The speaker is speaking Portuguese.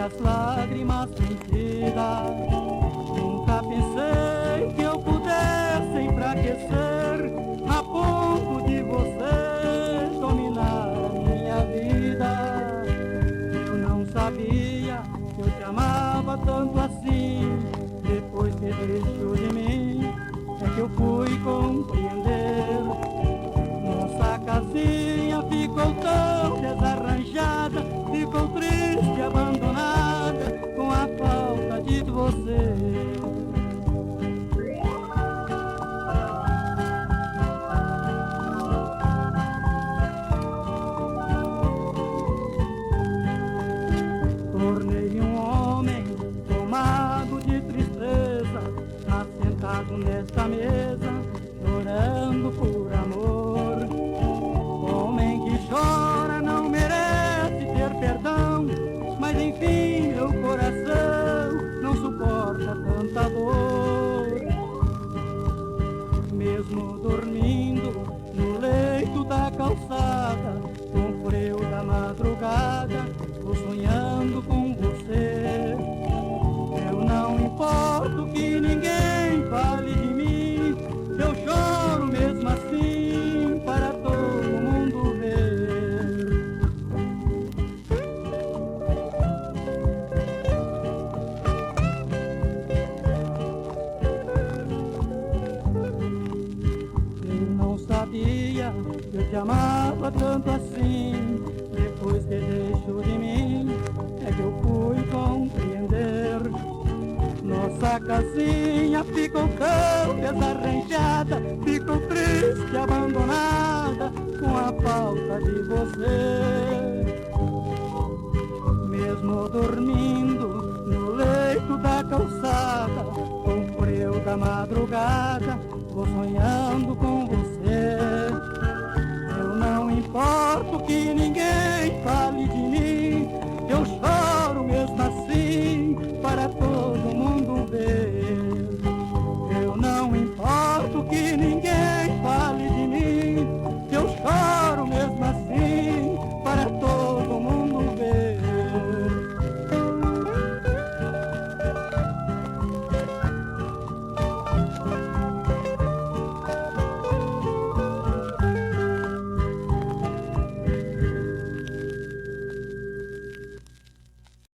as lágrimas sentidas. Nunca pensei que eu pudesse enfraquecer a ponto de você dominar a minha vida. Eu não sabia que eu te amava tanto assim. Depois que deixou de mim, é que eu fui compreender. Nossa casinha ficou tão desarranjada, ficou triste, abandonada, com a falta de você. Tornei um homem tomado de tristeza, assentado nesta mesa, chorando por amor. Homem que chora não merece ter perdão, mas enfim meu coração não suporta tanta dor. Mesmo dormindo no leito da calçada, com frio da madrugada, tô sonhando com você. Eu não importo que ninguém fale de mim, eu choro mesmo assim para todo mundo ver. Eu não sabia que eu te amava tanto assim. Depois que deixou de mim, é que eu fui compreender. Nossa casinha ficou tão desarranjada, ficou triste, abandonada, com a falta de você. Mesmo dormindo no leito da calçada, com frio da madrugada,